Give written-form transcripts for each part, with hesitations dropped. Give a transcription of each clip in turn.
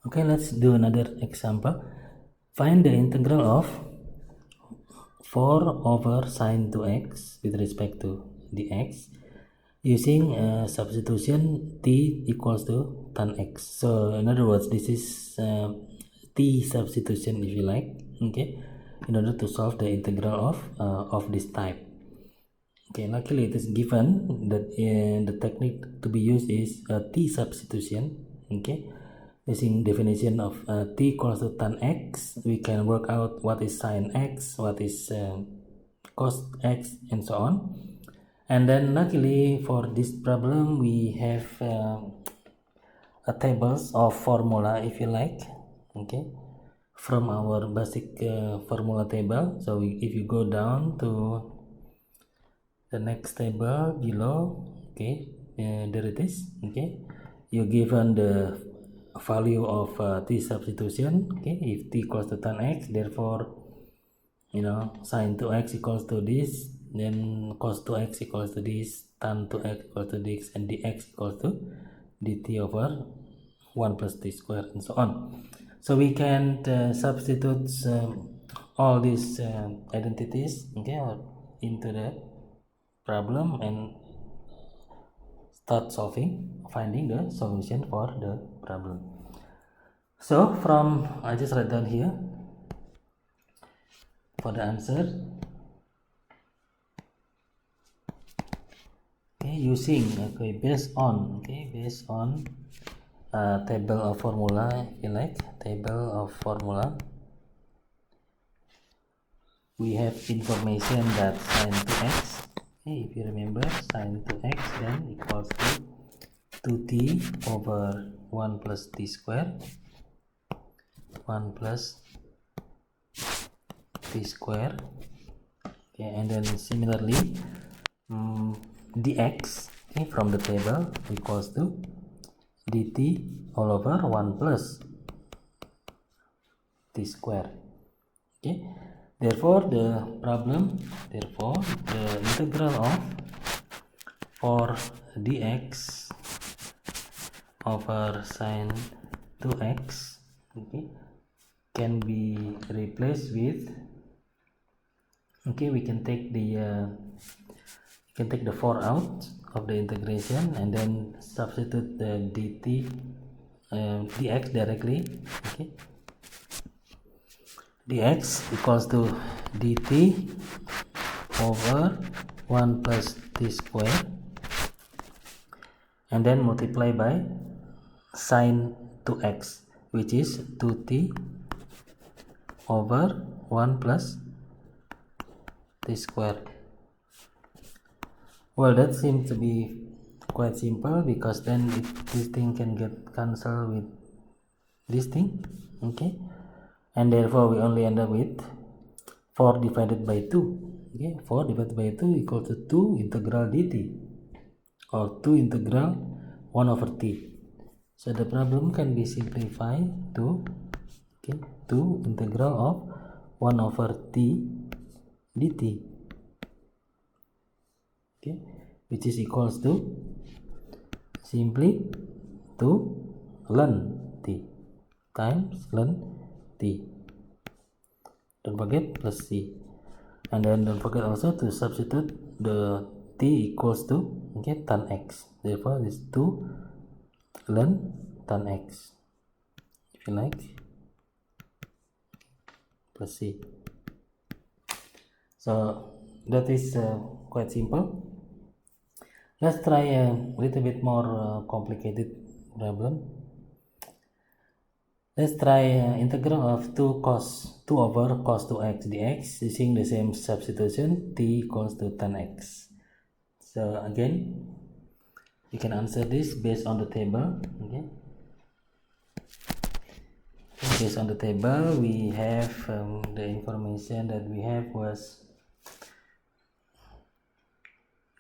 Okay, let's do another example. Find the integral of 4 over sine 2x with respect to dx using substitution t equals to tan x. So in other words, this is t substitution, if you like, okay, in order to solve the integral of this type. Okay, luckily it is given that the technique to be used is t substitution. Okay, using definition of t equals to tan x, we can work out what is sine x, what is cos x, and so on. And then luckily for this problem we have a tables of formula, if you like, okay, from our basic formula table. So if you go down to the next table below, okay, there it is. Okay, you given the value of t substitution. Okay, if t equals to tan x, therefore sine 2x equals to this, then cos 2x equals to this, tan 2x equals to this, and dx equals to dt over 1 plus t square, and so on. So we can substitute all these identities, okay, into the problem and start finding the solution for the problem. So I just write down here for the answer. Okay, using based on table of formula, if you like, table of formula, we have information that sine 2x, okay, if you remember, sine 2x then equals to 2t over 1 plus t square, 1 plus t square. Okay, and then similarly dx, okay, from the table equals to dt all over 1 plus t square. Okay, therefore the integral of 4 dx over sine 2x, okay, can be replaced with, okay, we can take the 4 out of the integration and then substitute the dt dx directly. Okay, dx equals to dt over 1 plus t square, and then multiply by sine 2x, which is 2t over 1 plus t square. Well, that seems to be quite simple, because then this thing can get cancelled with this thing, okay, and therefore we only end up with 4 divided by 2. Okay, 4 divided by 2 equals to 2 integral dt, or 2 integral 1 over t. So the problem can be simplified to 2 integral of 1 over t dt, okay, which is equals to simply 2 ln t times ln t. Don't forget plus c, and then don't forget also to substitute the t equals to, okay, tan x. Therefore this 2 ln tan x, if you like, plus c. So that is quite simple. Let's try a little bit more complicated problem. Let's try integral of 2 over cos 2x dx using the same substitution, t equals to tan x. So again, you can answer this based on the table. Okay, based on the table we have the information that we have was,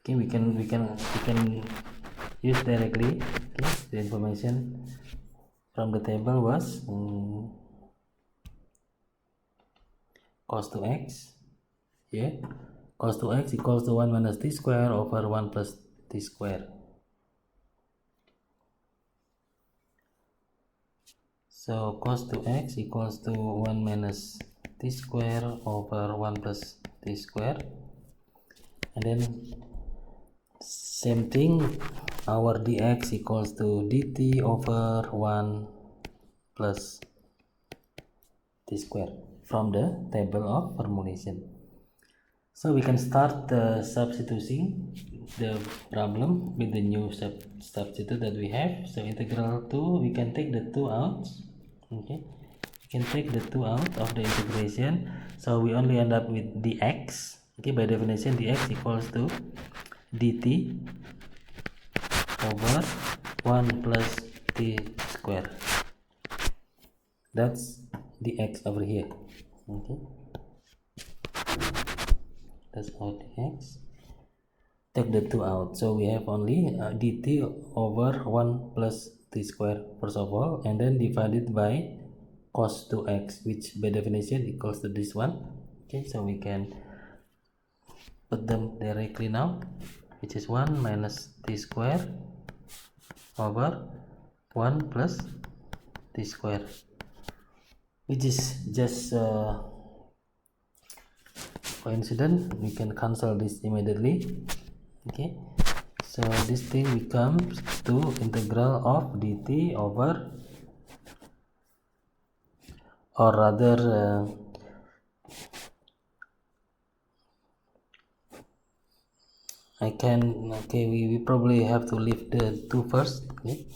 okay, we can use directly, okay, the information from the table was cos 2x, yeah, cos 2x equals to 1 minus t square over 1 plus t square. So cos 2x equals to 1 minus t square over 1 plus t square, and then same thing, our dx equals to dt over 1 plus t square from the table of formulation. So we can start substituting the problem with the new substitute that we have. So integral 2, we can take the 2 out. Okay, we can take the 2 out of the integration, so we only end up with dx. Okay, by definition dx equals to dt over 1 plus t square. That's dx over here. Okay, that's our dx. Take the 2 out, so we have only dt over 1 plus t square first of all, and then divided by cos 2x, which by definition equals to this one. Okay, so we can put them directly now, which is 1 minus t square over 1 plus t square, which is just coincidence. We can cancel this immediately. Okay, so this thing becomes to integral of dt over, or rather we probably have to leave the 2 first. Okay,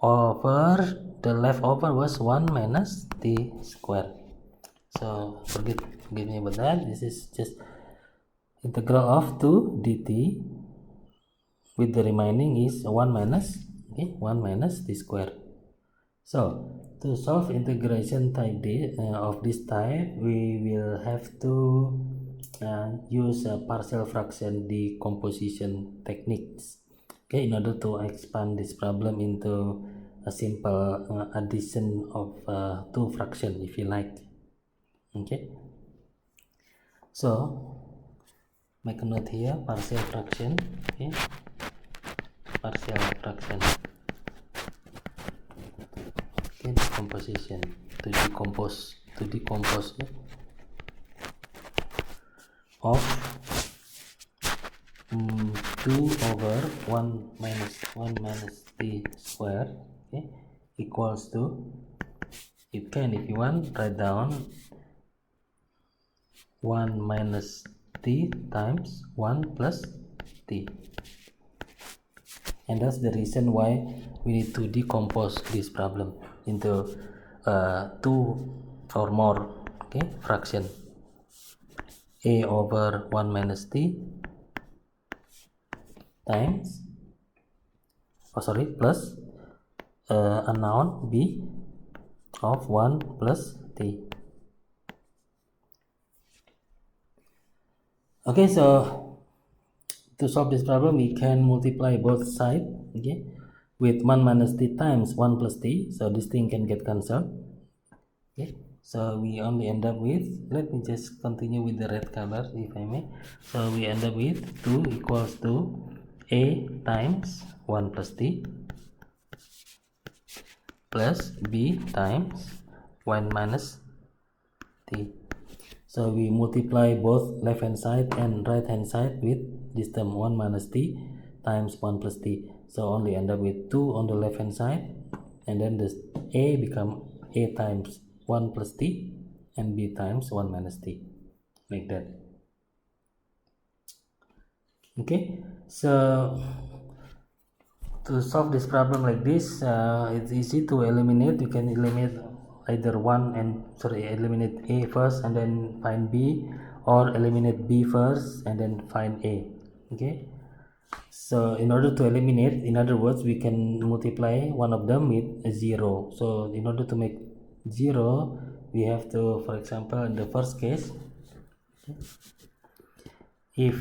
over the leftover was 1 minus t square, so forgive me about that. This is just integral of 2 dt with the remaining is 1 minus 1 minus t square. So to solve integration type of this type, we will have to use partial fraction decomposition techniques, okay, in order to expand this problem into a simple addition of two fractions, if you like. Okay, so make a note here, partial fraction. Okay, partial fraction. Okay, decomposition, to decompose of 2 over 1 minus t square, okay, equals to, if you want, write down 1 minus t times 1 plus t. And that's the reason why we need to decompose this problem into 2 or more, okay, fraction. A over 1 minus t times, plus unknown b of 1 plus t. Okay, so to solve this problem, we can multiply both sides, okay, with 1 minus t times 1 plus t, so this thing can get cancelled. Okay, so we only end up with, let me just continue with the red color if I may. So we end up with 2 equals to a times 1 plus t plus b times 1 minus t. So we multiply both left hand side and right hand side with this term 1 minus t times 1 plus t. So only end up with 2 on the left hand side, and then this a become a times 1 plus t and b times 1 minus t, like that. Okay, so to solve this problem like this, it's easy to eliminate. You can eliminate either eliminate a first and then find b, or eliminate b first and then find a. Okay, so in order to eliminate, in other words, we can multiply one of them with a 0. So in order to make 0, we have to, for example, in the first case, if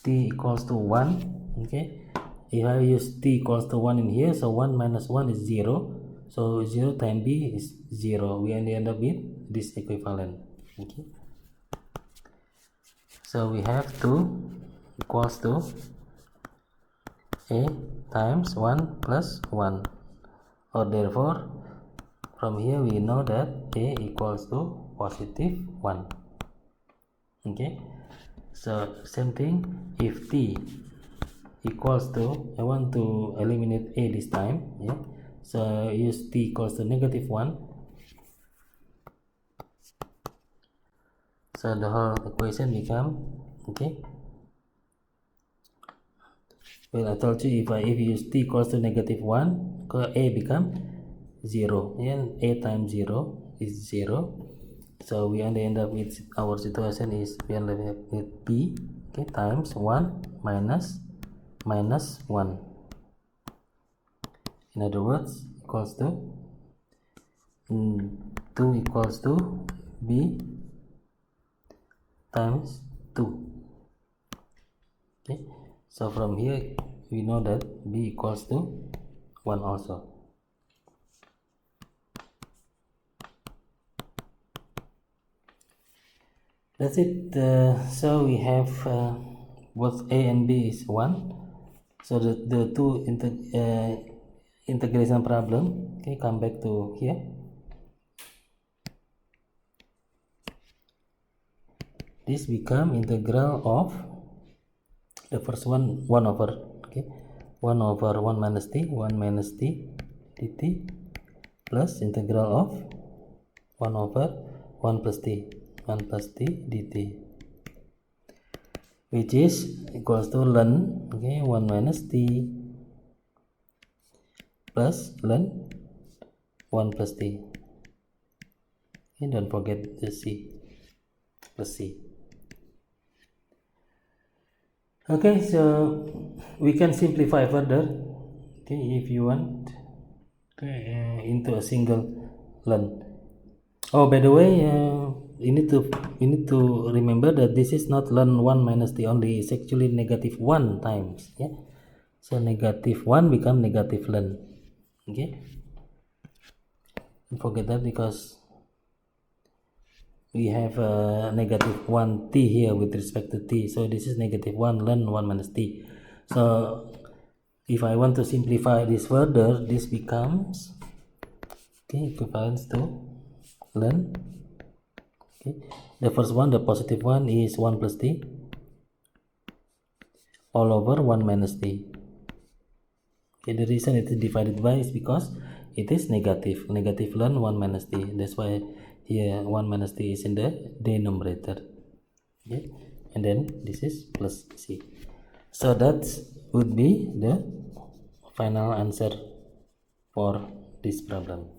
t equals to 1, okay, if I use t equals to 1 in here, so 1 minus 1 is 0, so 0 times b is 0. We only end up with this equivalent. Okay, so we have 2 equals to a times 1 plus 1 or therefore from here we know that a equals to positive 1. Okay, so same thing, if t equals to, I want to eliminate a this time, yeah, so use t equals to negative 1. So the whole equation become, okay, well, I told you if you use t equals to negative 1, a become 0, and a times 0 is 0. So we only end up with our situation is we end up with b, okay, times 1 minus 1. In other words, equals to 2 equals to b times 2. Okay, so from here we know that b equals to 1 also. That's it. So we have both a and b is 1. So the two integration problem, okay, come back to here. This become integral of the first one 1 over, okay, 1 over 1 minus t dt plus integral of 1 over 1 plus t dt, which is equals to ln, okay, 1 minus t plus ln 1 plus t. Okay, don't forget the c plus c. Okay, so we can simplify further, okay, if you want, okay, into a single ln. Oh, by the way, you need to remember that this is not ln 1 minus t only, it's actually negative 1 times, yeah. So negative 1 become negative ln, okay. Don't forget that because we have negative 1 t here with respect to t, so this is negative 1 ln 1 minus t. So if I want to simplify this further, this becomes, okay, equivalent to ln, okay, the first one, the positive one, is 1 plus t all over 1 minus t. Okay, the reason it is divided by is because it is negative ln 1 minus t. That's why here 1 minus t is in the denominator. Okay, and then this is plus c. So that would be the final answer for this problem.